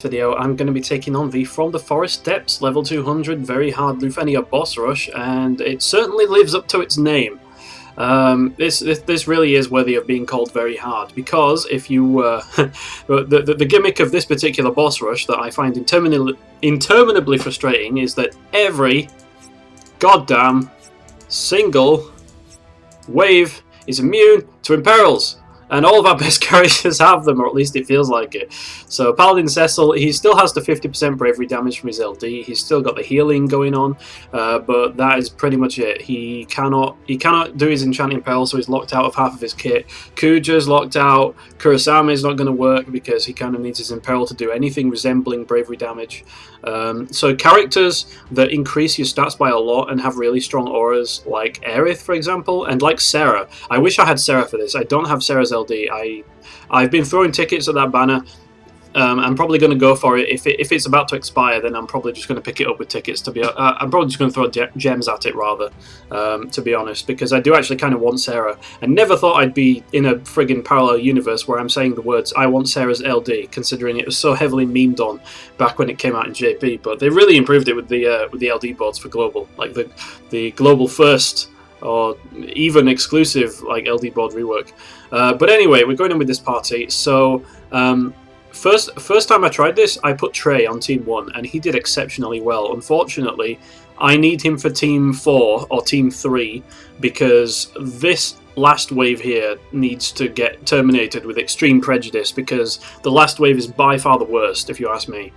Video, I'm going to be taking on the From the Forest Depths level 200 very hard LUFENIA boss rush, and it certainly lives up to its name. This really is worthy of being called very hard, because if you the gimmick of this particular boss rush that I find interminably frustrating is that every goddamn single wave is immune to imperils. And all of our best characters have them, or at least it feels like it. So Paladin Cecil, he still has the 50% bravery damage from his LD. He's still got the healing going on, but that is pretty much it. He cannot do his enchanting peril, so he's locked out of half of his kit. Kuja's locked out. Kurosama is not going to work because he kind of needs his imperil to do anything resembling bravery damage. So characters that increase your stats by a lot and have really strong auras, like Aerith, for example, and like Sarah. I wish I had Sarah for this. I don't have Sarah's LD. I've been throwing tickets at that banner. I'm probably going to go for it. If it's about to expire, then I'm probably just going to pick it up with tickets. I'm probably just going to throw gems at it rather, to be honest, because I do actually kind of want Sarah. I never thought I'd be in a friggin' parallel universe where I'm saying the words "I want Sarah's LD," considering it was so heavily memed on back when it came out in JP. But they really improved it with the LD boards for global, like the global first or even exclusive like LD board rework. But anyway, we're going in with this party. So first time I tried this, I put Trey on Team 1, and he did exceptionally well. Unfortunately, I need him for Team 4 or Team 3 because this last wave here needs to get terminated with extreme prejudice, because the last wave is by far the worst, if you ask me.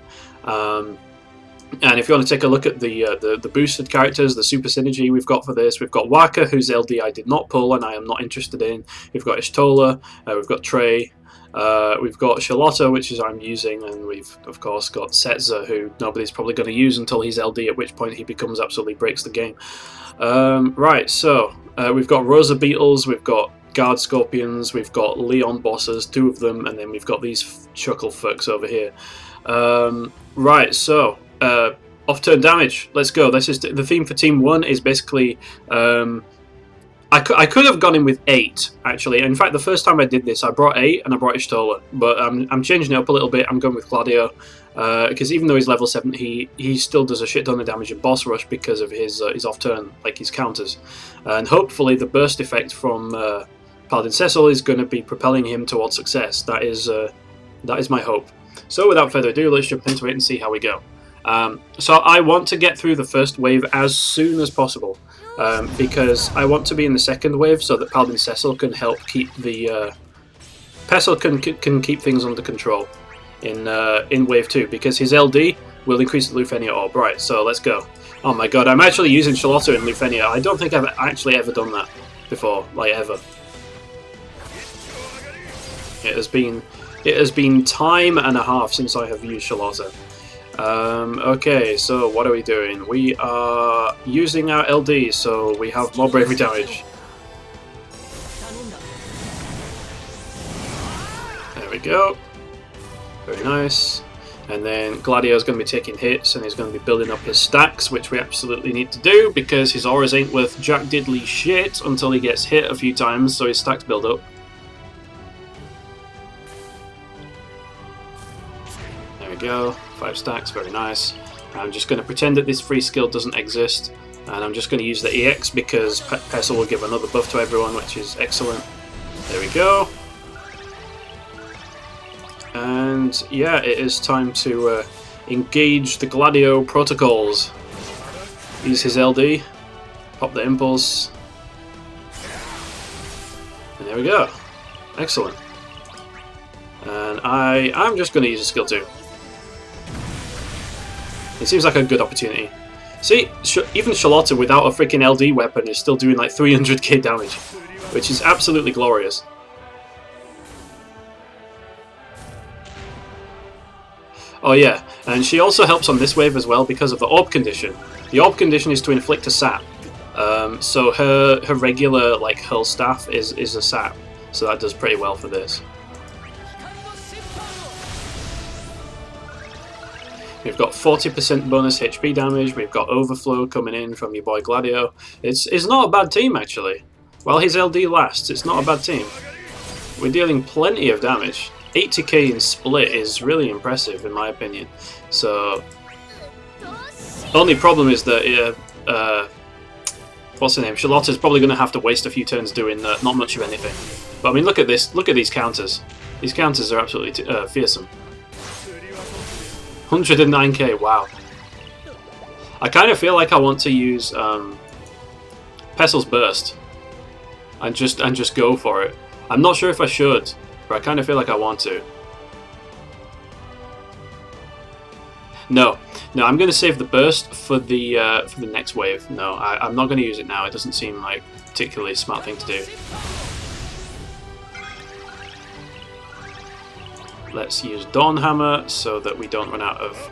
And if you want to take a look at the boosted characters, the super synergy we've got for this, we've got Waka, whose LD I did not pull and I am not interested in. We've got Ishtola, we've got Trey, we've got Sherlotta, which is I'm using, and we've of course got Cecil, who nobody's probably going to use until he's LD, at which point he becomes absolutely breaks the game. Right, so we've got Rosa Beetles, we've got Guard Scorpions, we've got Leon bosses, 2 of them, and then we've got these chuckle fucks over here. Right, so off-turn damage. Let's go. This is the theme for Team 1 is basically I could have gone in with 8 actually. In fact, the first time I did this, I brought 8 and I brought Ishtola, but I'm changing it up a little bit. I'm going with Gladio because even though he's level 7, he still does a shit ton of damage in boss rush because of his off-turn, like his counters, and hopefully the burst effect from Paladin Cecil is going to be propelling him towards success. That is my hope. So without further ado, let's jump into it and see how we go. So I want to get through the first wave as soon as possible, because I want to be in the second wave so that Paladin Cecil can help keep the can keep things under control in wave 2, because his LD will increase the LUFENIA orb. Right, so let's go. Oh my god, I'm actually using Sherlotta in LUFENIA. I don't think I've actually ever done that before, like ever. It has been time and a half since I have used Sherlotta. Okay, so what are we doing? We are using our LD, so we have more bravery damage. There we go. Very nice. And then Gladio is going to be taking hits, and he's going to be building up his stacks, which we absolutely need to do, because his auras ain't worth jack diddly shit until he gets hit a few times, so his stacks build up. There we go. 5 stacks, very nice. I'm just going to pretend that this free skill doesn't exist, and I'm just going to use the EX because Pestle will give another buff to everyone, which is excellent. There we go. And yeah, it is time to engage the Gladio protocols. Use his LD, pop the impulse, and there we go. Excellent. And I'm just going to use a skill 2. It seems like a good opportunity. See, even Sherlotta without a freaking LD weapon is still doing like 300k damage, which is absolutely glorious. Oh yeah, and she also helps on this wave as well because of the orb condition. The orb condition is to inflict a sap, so her regular like hurl staff is a sap, so that does pretty well for this. We've got 40% bonus HP damage, we've got overflow coming in from your boy Gladio. It's not a bad team actually. While his LD lasts, it's not a bad team. We're dealing plenty of damage. 80k in split is really impressive in my opinion. So, only problem is that what's her name? Sherlotta's probably going to have to waste a few turns doing not much of anything. But I mean, look at this. Look at these counters. These counters are absolutely fearsome. 109k. Wow. I kind of feel like I want to use Pestil's Burst and just go for it. I'm not sure if I should, but I kind of feel like I want to. No, I'm going to save the burst for the next wave. No, I'm not going to use it now. It doesn't seem like a particularly smart thing to do. Let's use Dawn Hammer so that we don't run out of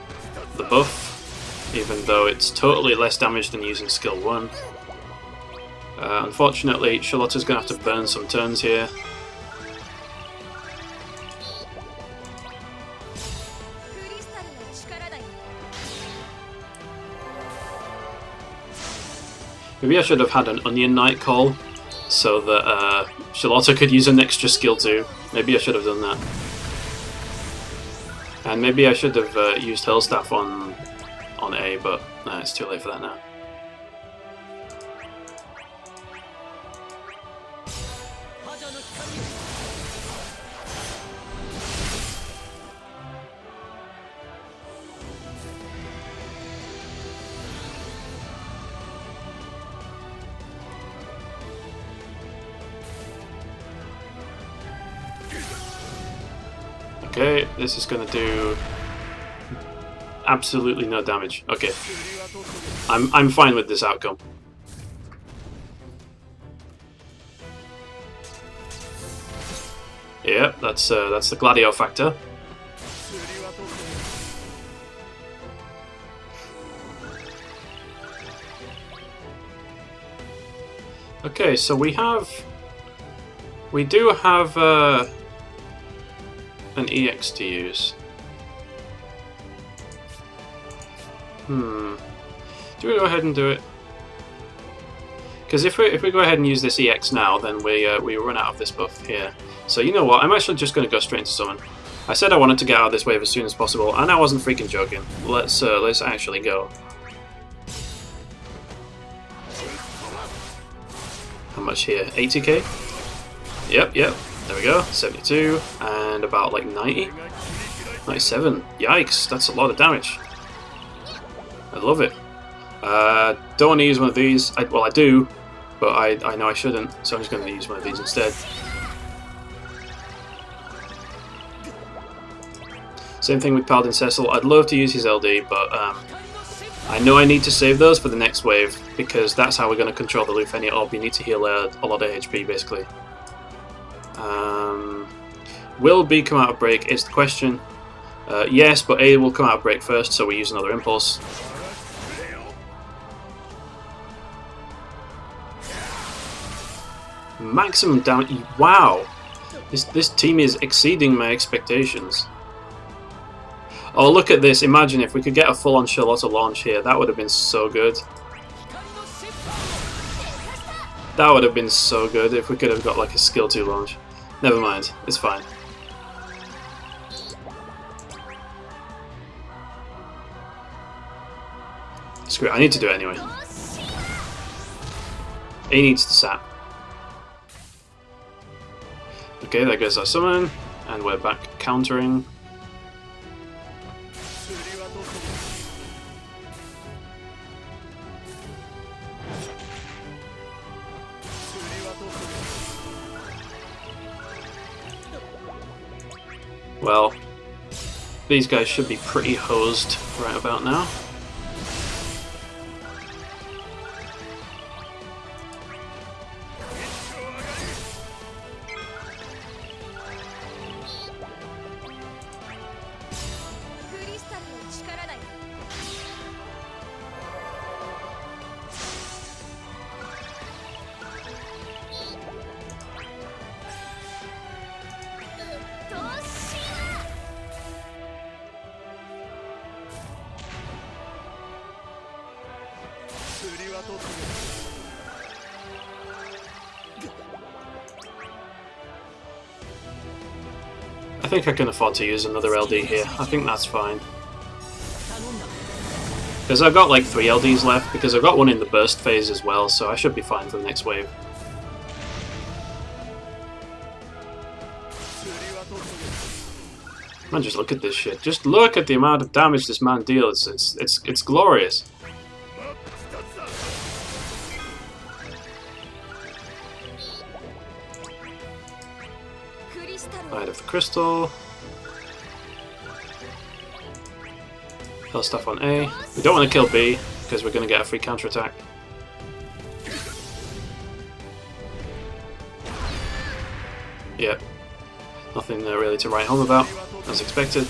the buff, even though it's totally less damage than using skill 1. Unfortunately, Sherlotta's going to have to burn some turns here. Maybe I should have had an Onion Knight call so that Sherlotta could use an extra skill too. Maybe I should have done that. And maybe I should have used Hurlstaff on A, but no, it's too late for that now. Okay, this is going to do absolutely no damage. Okay, I'm fine with this outcome. Yeah, that's the Gladio factor. Okay, so we do have an EX to use. Do we go ahead and do it? Because if we go ahead and use this EX now, then we run out of this buff here. So you know what? I'm actually just going to go straight into summon. I said I wanted to get out of this wave as soon as possible, and I wasn't freaking joking. Let's actually go. How much here? 80k? Yep. There we go. 72 and about like 90, 97. Yikes! That's a lot of damage. I love it. Don't want to use one of these. Well, I do, but I know I shouldn't, so I'm just going to use one of these instead. Same thing with Paladin Cecil. I'd love to use his LD, but I know I need to save those for the next wave, because that's how we're going to control the LUFENIA orb. You need to heal a lot of HP, basically. Will B come out of break is the question. Yes, but A will come out of break first, so we use another impulse. Maximum damage. Wow! This team is exceeding my expectations. Oh, look at this. Imagine if we could get a full-on Sherlotta launch here. That would have been so good. That would have been so good if we could have got like a skill 2 launch. Never mind. It's fine. Screw it. I need to do it anyway. A needs to sap. Okay, there goes our summon. And we're back countering. Well, these guys should be pretty hosed right about now. I think I can afford to use another LD here. I think that's fine. Because I've got like 3 LDs left, because I've got one in the burst phase as well, so I should be fine for the next wave. Man, just look at this shit. Just look at the amount of damage this man deals. It's glorious. Light of the crystal. Kill stuff on A. We don't want to kill B because we're going to get a free counterattack. Yep. Nothing really to write home about, as expected.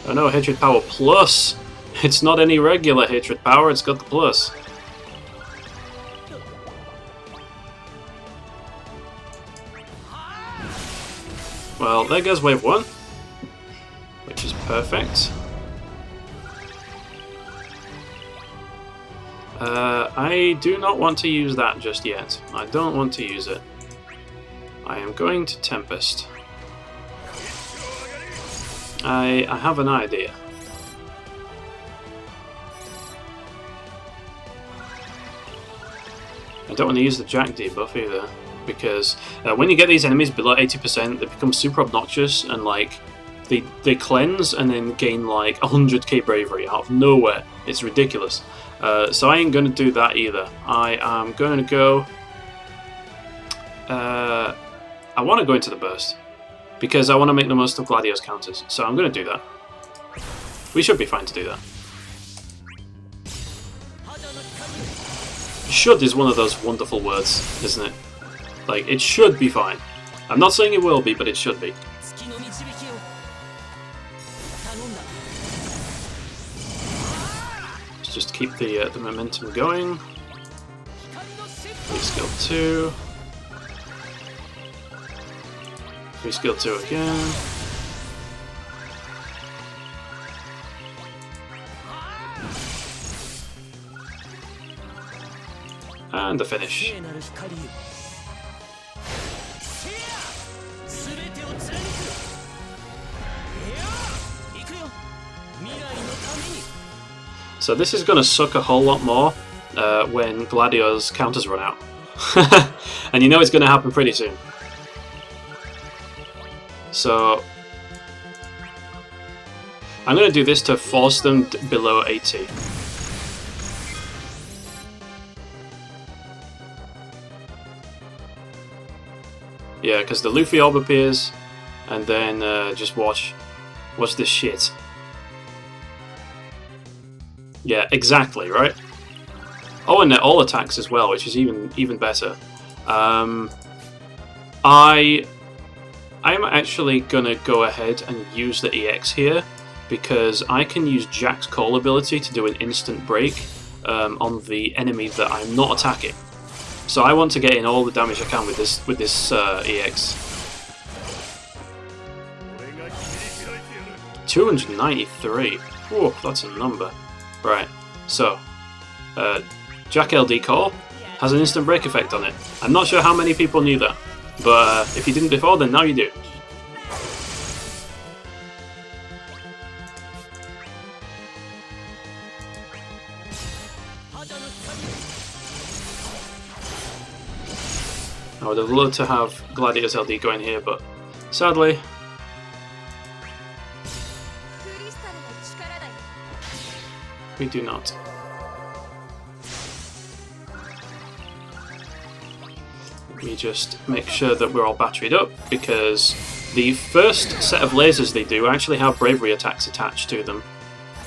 Oh no, Hatred Power Plus! It's not any regular Hatred Power, it's got the plus. Well, there goes wave 1, which is perfect. I do not want to use that just yet. I don't want to use it. I am going to Tempest. I have an idea. I don't want to use the Jack debuff either, because when you get these enemies below 80%, they become super obnoxious and like they cleanse and then gain like 100k bravery out of nowhere. It's ridiculous. So I ain't going to do that either. I am going to go... I want to go into the burst, because I want to make the most of Gladio's counters. So I'm going to do that. We should be fine to do that. Should is one of those wonderful words, isn't it? Like, it should be fine. I'm not saying it will be, but it should be. Let's just keep the momentum going. Free skill 2. Free skill 2 again. And the finish. So this is going to suck a whole lot more when Gladio's counters run out. And you know it's going to happen pretty soon. So I'm going to do this to force them below 80. Yeah, because the Luffy orb appears, and then just watch this shit. Yeah, exactly, right? Oh, and they're all attacks as well, which is even better. I'm actually gonna go ahead and use the EX here, because I can use Jack's call ability to do an instant break on the enemy that I'm not attacking. So I want to get in all the damage I can with this EX. 293. Whoa, that's a number. Right. So, Jack LD call has an instant break effect on it. I'm not sure how many people knew that, but if you didn't before, then now you do. I would have loved to have Gladio's LD going here, but sadly, we do not. Let me just make sure that we're all batteried up, because the first set of lasers they do actually have bravery attacks attached to them,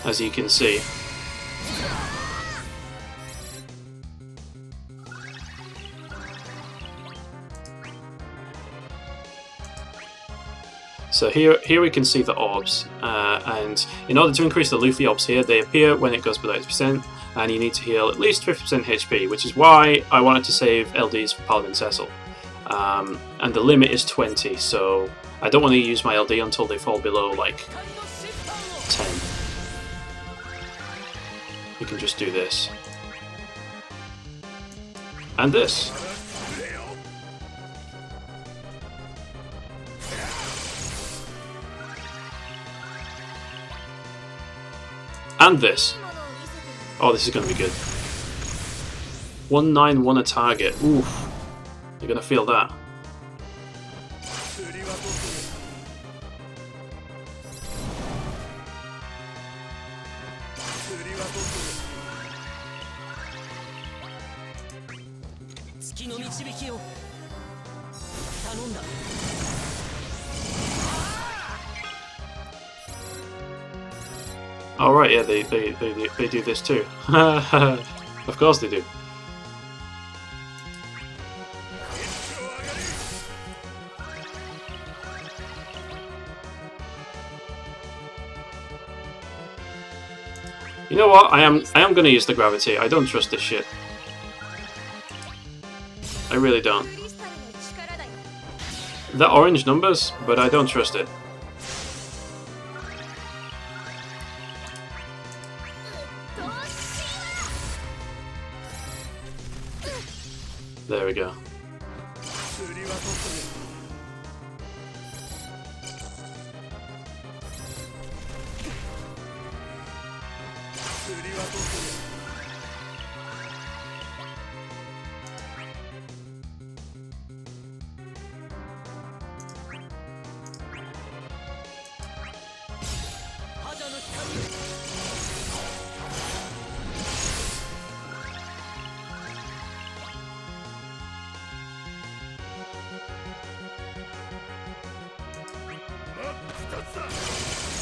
as you can see. So here we can see the orbs, and in order to increase the Luffy orbs here, they appear when it goes below 80%, and you need to heal at least 50% HP, which is why I wanted to save LDs for Paladin Cecil. And the limit is 20, so I don't want to use my LD until they fall below like 10. We can just do this. And this. And this. Oh, this is going to be good. 191 a target. Oof. You're going to feel that. Oh right, yeah, they do this too. Of course they do. You know what? I am gonna use the gravity. I don't trust this shit. I really don't. The orange numbers, but I don't trust it. There we go.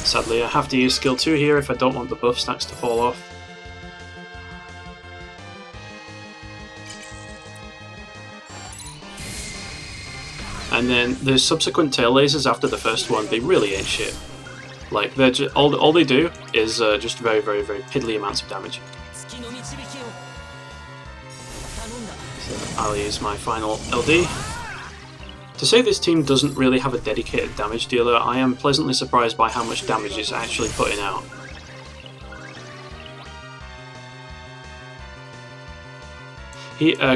Sadly, I have to use skill 2 here if I don't want the buff stacks to fall off. And then the subsequent tail lasers after the first one, they really ain't shit. Like, they're just, all they do is just very, very, very piddly amounts of damage. So I'll use my final LD. To say this team doesn't really have a dedicated damage dealer, I am pleasantly surprised by how much damage it's actually putting out.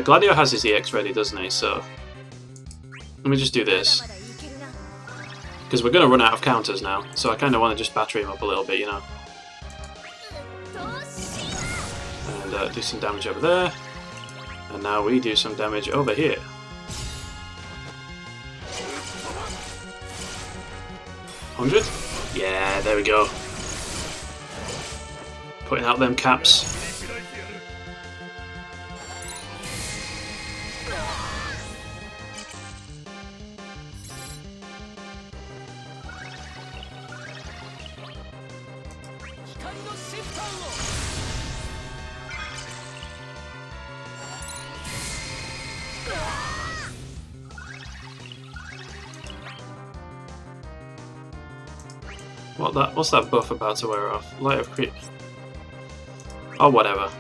Gladio has his EX ready, doesn't he? So let me just do this. Because we're going to run out of counters now, so I kind of want to just battery him up a little bit, you know. And do some damage over there. And now we do some damage over here. Yeah, there we go. Putting out them caps. What's that buff about to wear off? Light of creep. Oh, whatever.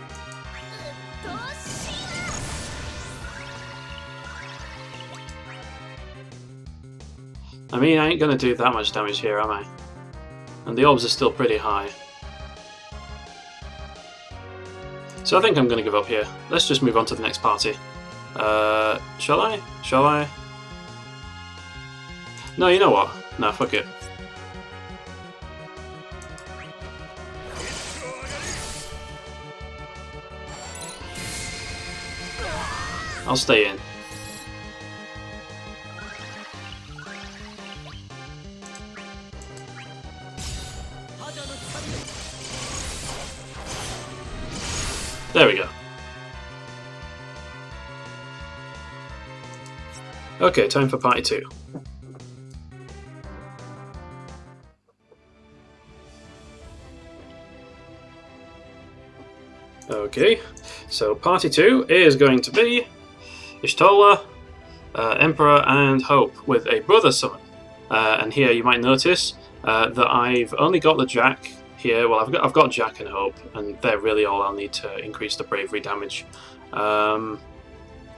I mean, I ain't gonna do that much damage here, am I? And the orbs are still pretty high. So I think I'm gonna give up here. Let's just move on to the next party. Shall I? Shall I? No, you know what? No, fuck it. I'll stay in. There we go. Okay, time for party 2. Okay, so party 2 is going to be Sherlotta, Emperor, and Hope with a brother summon. And here you might notice that I've only got the Jack here. Well, I've got Jack and Hope, and they're really all I'll need to increase the bravery damage.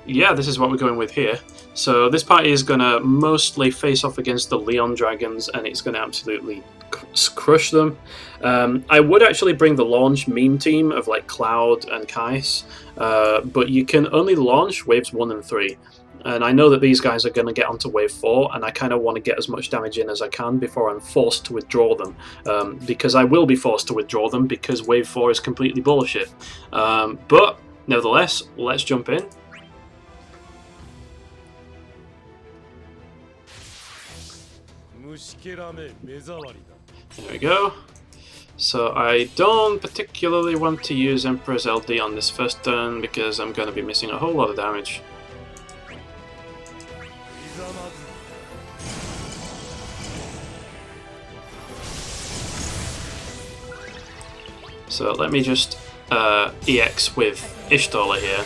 Yeah, this is what we're going with here. So this party is going to mostly face off against the Leon Dragons, and it's going to absolutely crush them. I would actually bring the launch meme team of like Cloud and Kais, but you can only launch waves 1 and 3. And I know that these guys are going to get onto wave 4, and I kind of want to get as much damage in as I can before I'm forced to withdraw them. Because I will be forced to withdraw them because wave 4 is completely bullshit. But nevertheless, let's jump in. There we go. So I don't particularly want to use Emperor's LD on this first turn because I'm going to be missing a whole lot of damage. So let me just EX with Ishtola here,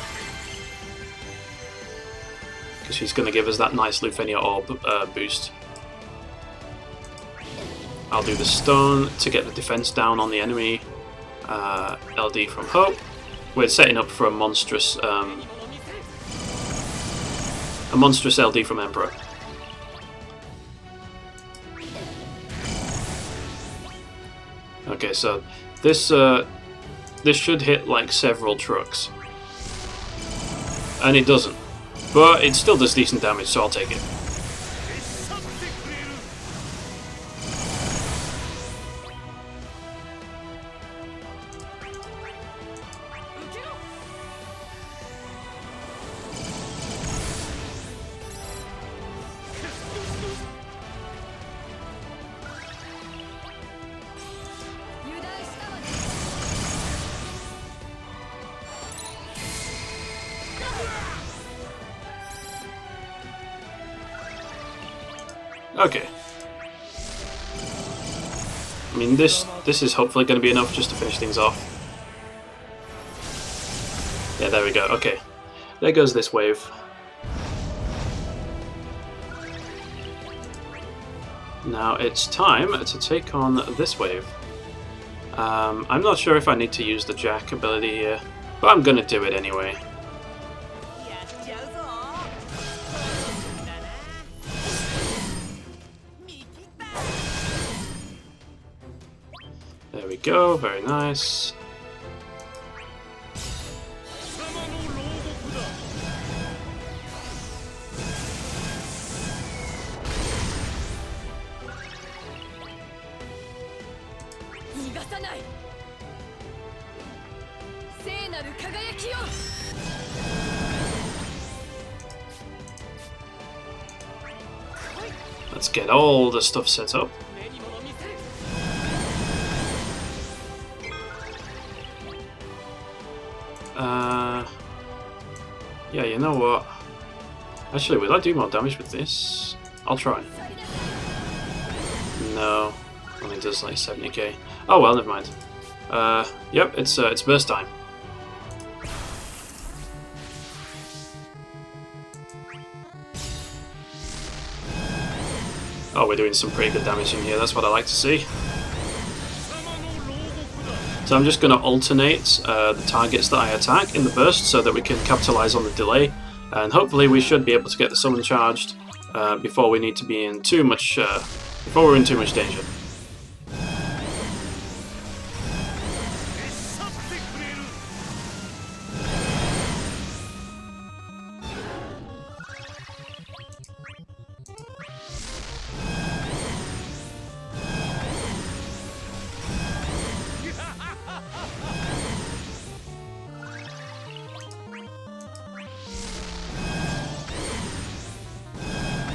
because she's going to give us that nice Lufenia Orb boost. I'll do the stone to get the defense down on the enemy. LD from Hope. We're setting up for a monstrous LD from Emperor. Okay, so this should hit like several trucks, and it doesn't, but it still does decent damage, so I'll take it. Okay. I mean, this is hopefully going to be enough just to finish things off. Yeah, there we go. Okay. There goes this wave. Now it's time to take on this wave. I'm not sure if I need to use the Jack ability here, but I'm going to do it anyway. There we go, very nice. Let's get all the stuff set up. Yeah, you know what? Actually, will I do more damage with this? I'll try. No, only does like 70k. Oh well, never mind. Yep, it's burst time. Oh, we're doing some pretty good damage in here. That's what I like to see. So I'm just going to alternate the targets that I attack in the burst so that we can capitalize on the delay, and hopefully we should be able to get the summon charged before we need to be in too much before we're in too much danger.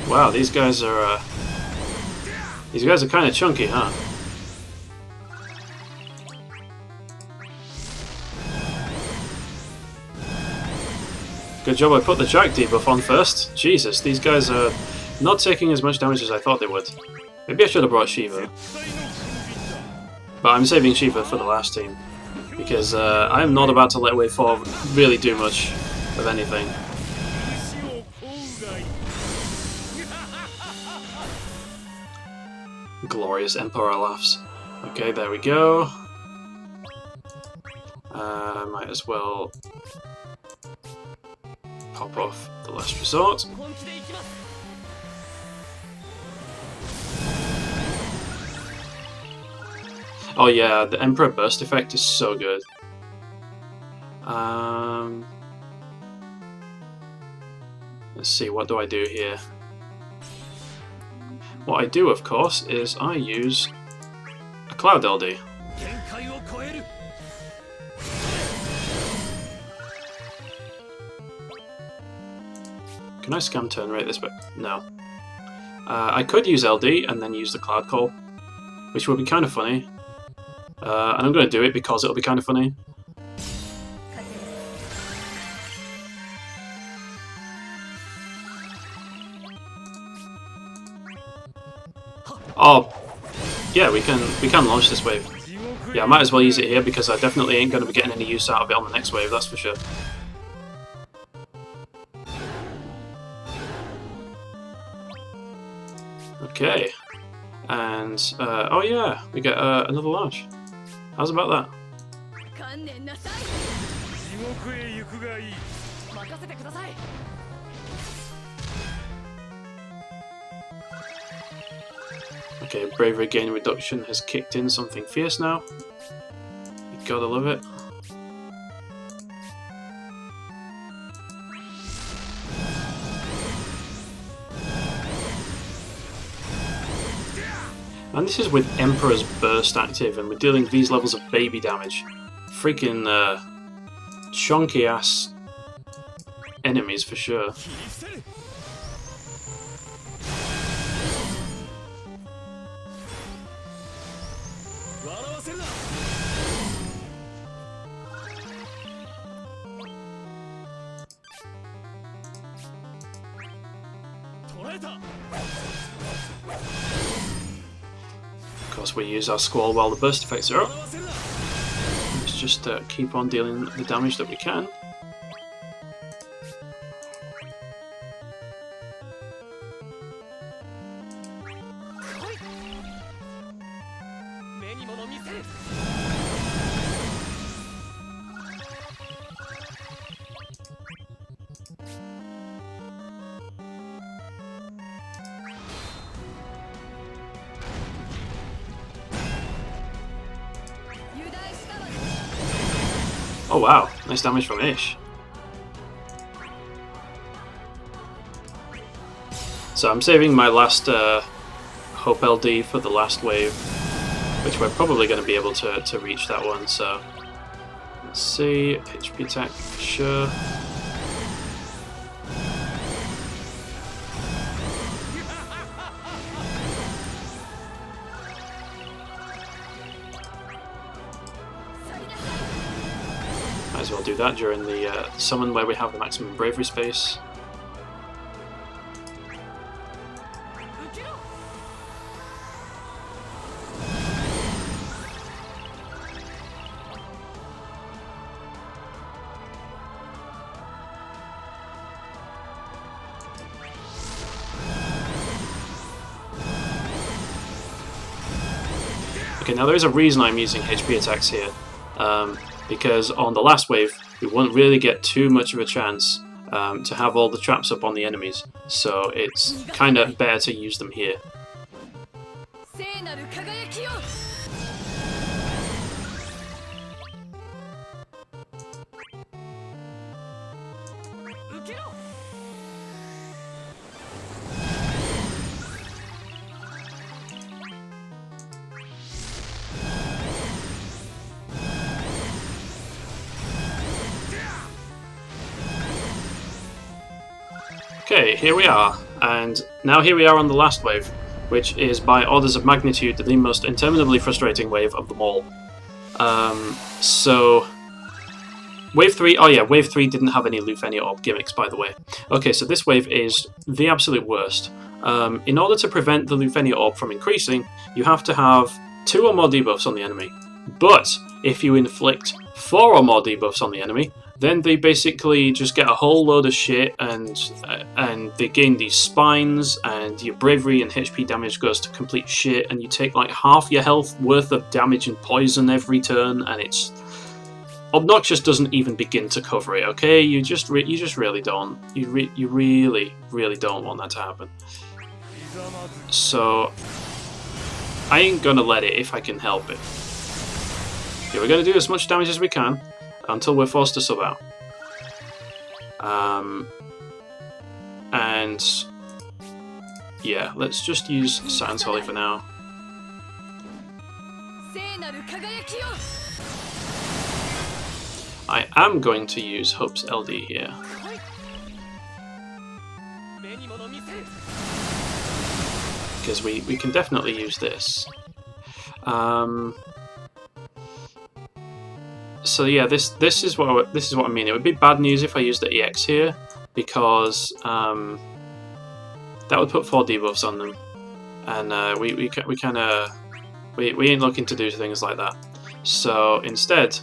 Wow, these guys are kind of chunky, huh? Good job I put the Jack debuff on first. Jesus, these guys are not taking as much damage as I thought they would. Maybe I should have brought Shiva. But I'm saving Shiva for the last team, because I'm not about to let wave 4 really do much of anything. Glorious Emperor laughs. Okay, there we go. Might as well pop off the last resort. Oh yeah, the Emperor burst effect is so good. Let's see, what do I do here? What I do, of course, is I use a Cloud LD. Can I scam turn rate this bit? No. I could use LD and then use the Cloud Call, which would be kind of funny. And I'm going to do it because it'll be kind of funny. Oh, yeah, we can launch this wave. Yeah, I might as well use it here because I definitely ain't going to be getting any use out of it on the next wave, that's for sure. Okay, and oh yeah, we get another launch. How's about that? Okay, bravery gain reduction has kicked in something fierce now. You gotta love it. And this is with Emperor's Burst active, and we're dealing these levels of baby damage. Freaking chunky ass enemies for sure. Of course, we use our Squall while the burst effects are up. Let's just keep on dealing the damage that we can. Oh wow, nice damage from Ish. So I'm saving my last Hope LD for the last wave, which we're probably going to be able to reach that one, so let's see, HP attack for sure. Might as well do that during the summon where we have the maximum bravery space. Okay, now there is a reason I'm using HP attacks here. Because on the last wave, we won't really get too much of a chance to have all the traps up on the enemies, so it's kind of better to use them here. Okay, here we are, and now here we are on the last wave, which is by orders of magnitude the most interminably frustrating wave of them all. So, Wave 3, oh yeah, Wave 3 didn't have any LUFENIA orb gimmicks, by the way. Okay, so this wave is the absolute worst. In order to prevent the LUFENIA orb from increasing, you have to have 2 or more debuffs on the enemy. But if you inflict 4 or more debuffs on the enemy, then they basically just get a whole load of shit, and they gain these spines, and your bravery and HP damage goes to complete shit, and you take like half your health worth of damage and poison every turn, and it's Obnoxious doesn't even begin to cover it. Okay, you just really don't. You really don't want that to happen. So I ain't gonna let it if I can help it. Okay, we're gonna do as much damage as we can until we're forced to sub out. And yeah, let's just use Saturn's Holy for now. I am going to use Hope's LD here. Because we can definitely use this. So yeah, this is what I mean. It would be bad news if I used the EX here, because that would put 4 debuffs on them, and we ain't looking to do things like that. So instead,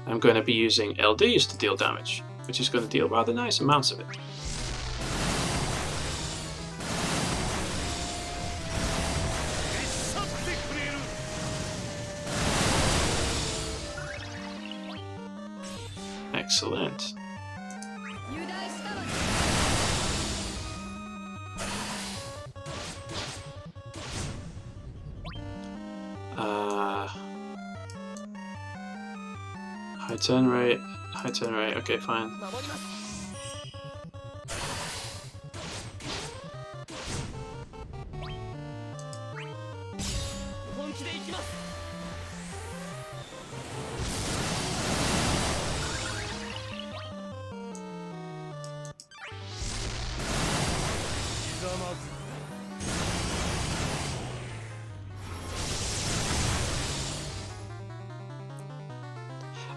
I'm going to be using LDs to deal damage, which is going to deal rather nice amounts of it. Excellent. High turn rate, okay, fine.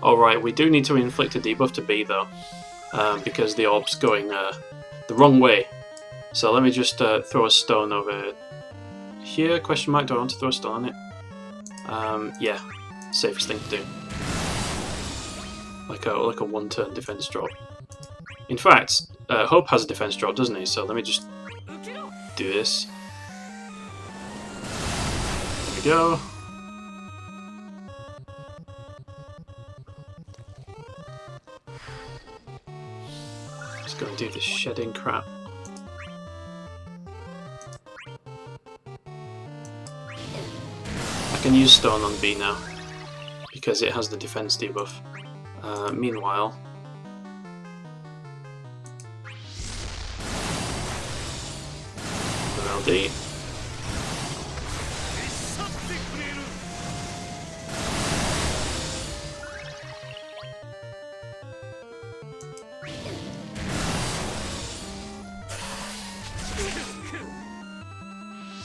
Alright, we do need to inflict a debuff to B though, because the orb's going the wrong way. So let me just throw a stone over here, question mark, do I want to throw a stone on it? Yeah, safest thing to do. Like a one-turn defense drop. In fact, Hope has a defense drop, doesn't he? So let me just do this. There we go. Just gonna do this shedding crap. I can use stone on B now because it has the defense debuff. Meanwhile, LD.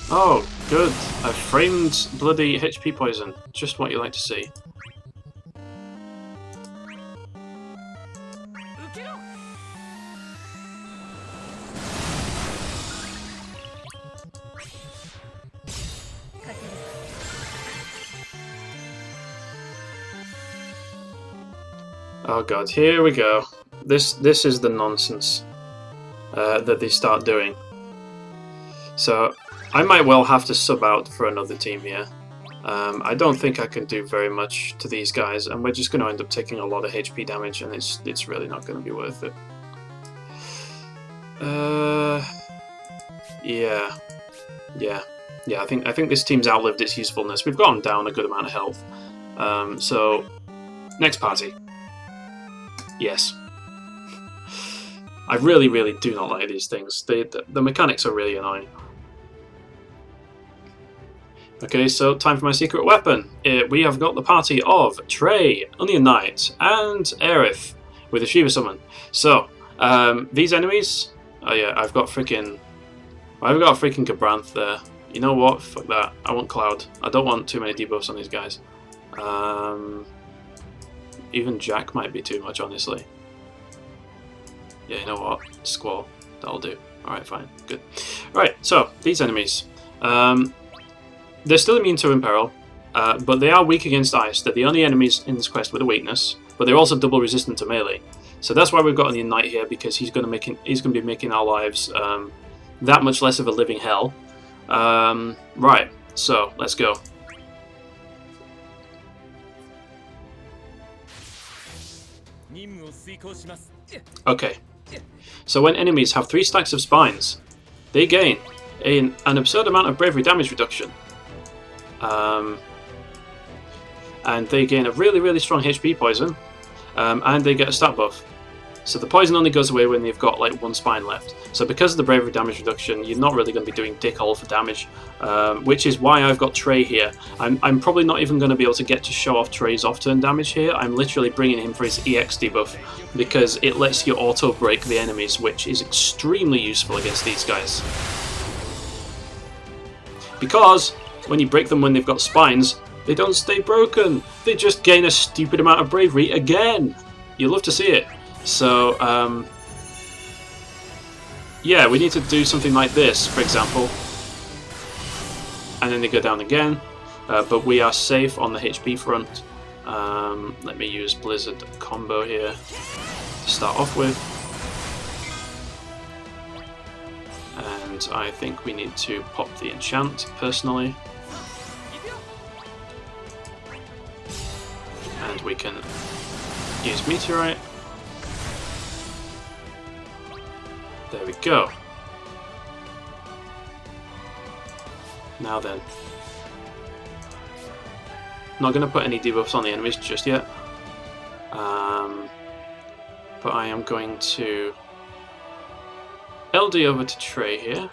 Oh, good. I framed bloody HP poison. Just what you like to see. Oh god, here we go. This is the nonsense that they start doing. So I might well have to sub out for another team here. I don't think I can do very much to these guys, and we're just going to end up taking a lot of HP damage, and it's really not going to be worth it. Yeah. I think this team's outlived its usefulness. We've gotten down a good amount of health. So next party. Yes. I really do not like these things. The mechanics are really annoying. Okay, so time for my secret weapon. We have got the party of Trey, Onion Knight, and Aerith with a Shiva summon. So, these enemies... Oh yeah, I've got freaking Gabranth there. You know what? Fuck that. I want Cloud. I don't want too many debuffs on these guys. Even Jack might be too much, honestly. Yeah, you know what? Squall. That'll do. Alright, fine. Good. Alright, so, these enemies. They're still immune to Imperil, but they are weak against ice. They're the only enemies in this quest with a weakness, but they're also double resistant to melee. So that's why we've got Onion Knight here, because he's going to be making our lives that much less of a living hell. Right, so let's go. Okay, so when enemies have 3 stacks of spines, they gain an absurd amount of bravery damage reduction. And they gain a really strong HP poison, and they get a stat buff. So the poison only goes away when you've got like 1 spine left. So because of the bravery damage reduction, you're not really going to be doing dick all for damage, which is why I've got Trey here. I'm probably not even going to be able to get to show off Trey's off-turn damage here. I'm literally bringing him for his EX debuff because it lets you auto-break the enemies, which is extremely useful against these guys. Because when you break them when they've got spines, they don't stay broken. They just gain a stupid amount of bravery again. You love to see it. So, yeah, we need to do something like this, for example. And then they go down again. But we are safe on the HP front. Let me use Blizzard combo here to start off with. And I think we need to pop the enchant, personally. And we can use Meteorite. There we go. Now then. Not going to put any debuffs on the enemies just yet. But I am going to LD over to Trey here.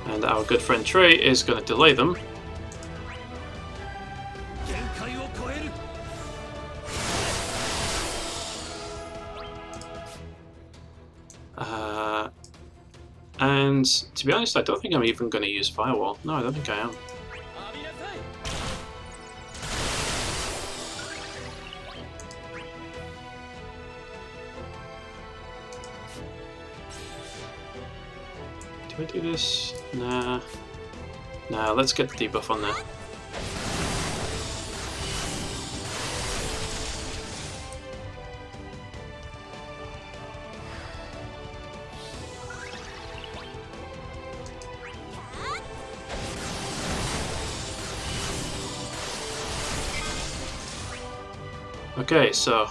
And our good friend Trey is going to delay them. And to be honest, I don't think I'm even going to use Firewall. No, I don't think I am. Do I do this? Nah. Nah, let's get the debuff on there. Okay, so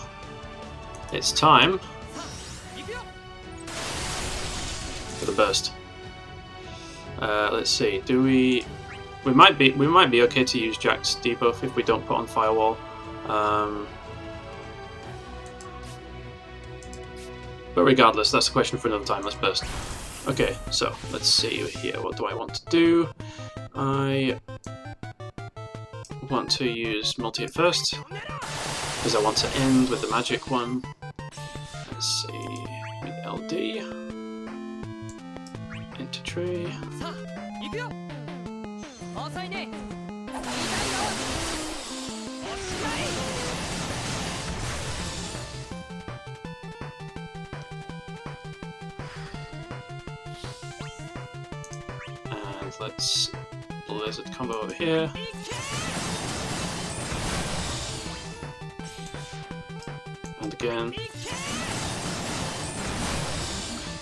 it's time for the burst. Let's see. Do we might be okay to use Jack's debuff if we don't put on Firewall. But regardless, that's a question for another time. Let's burst. Okay, so let's see here. What do I want to do? I want to use multi at first because I want to end with the magic one. Let's see. LD into Trey. And let's Blizzard combo over here. And again.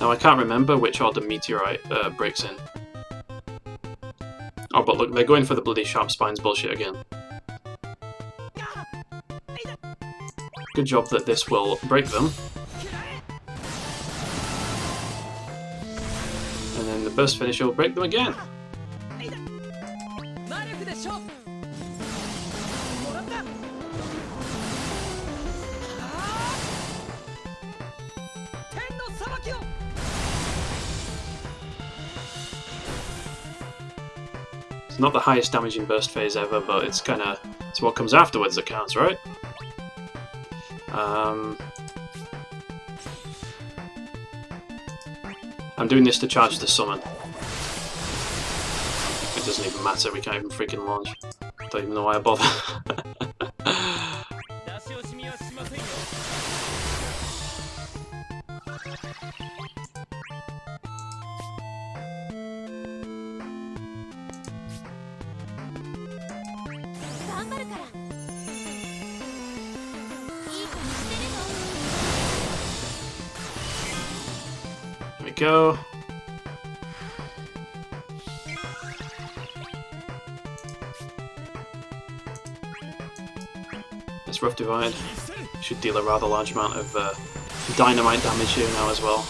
Now I can't remember which order Meteorite breaks in. Oh, but look, they're going for the bloody sharp spines bullshit again. Good job that this will break them. And then the burst finisher will break them again. It's not the highest damaging burst phase ever, but it's what comes afterwards that counts, right? I'm doing this to charge the summon. It doesn't even matter, we can't even freaking launch. Don't even know why I bother. There we go. This Rough Divide should deal a rather large amount of dynamite damage here now as well.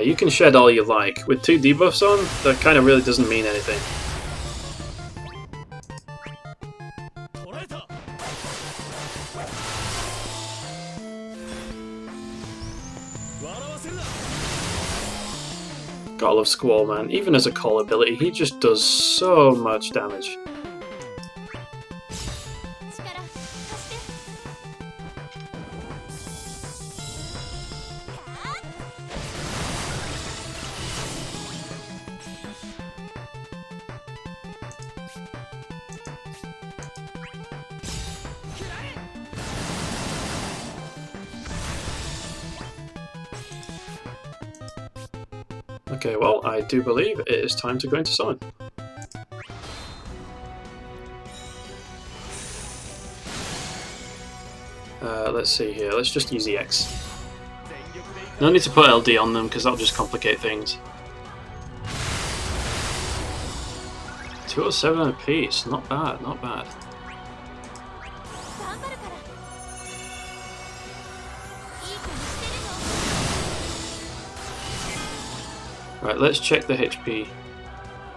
you can shed all you like. With 2 debuffs on, that kind of really doesn't mean anything. Gotta love Squall, man. Even as a call ability, he just does so much damage. Okay, well, I do believe it is time to go into summon. Let's see here, let's just use EX. No need to put LD on them because that'll just complicate things. 207 apiece, not bad, not bad. Right, let's check the HP.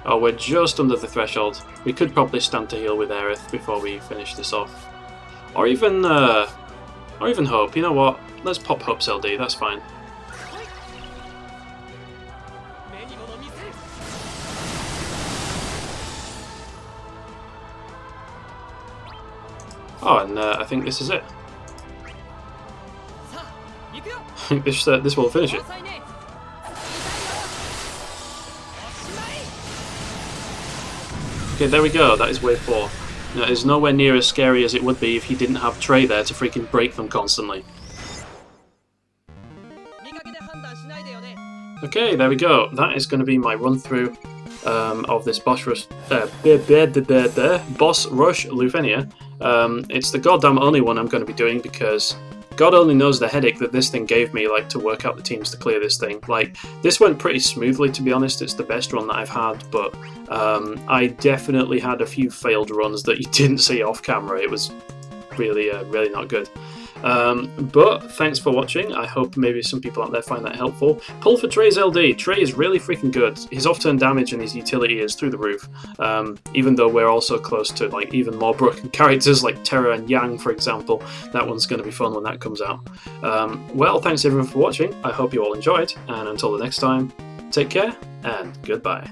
Oh, we're just under the threshold. We could probably stand to heal with Aerith before we finish this off. Or even Hope. You know what? Let's pop Hope's LD, that's fine. Oh, and I think this is it. this will finish it. Okay, there we go, that is wave 4. You know, it's nowhere near as scary as it would be if you didn't have Trey there to freaking break them constantly. Okay, there we go. That is going to be my run-through of this boss rush LUFENIA. It's the goddamn only one I'm going to be doing because God only knows the headache that this thing gave me, like, to work out the teams to clear this thing. Like, this went pretty smoothly, to be honest. It's the best run that I've had, but I definitely had a few failed runs that you didn't see off camera. It was really, really not good. But thanks for watching. I hope maybe some people out there find that helpful. Pull for Trey's LD. Trey is really freaking good. His off-turn damage and his utility is through the roof. Even though we're also close to like even more broken characters like Terra and Yang, for example. That one's going to be fun when that comes out. Well, thanks everyone for watching. I hope you all enjoyed. And until the next time, take care and goodbye.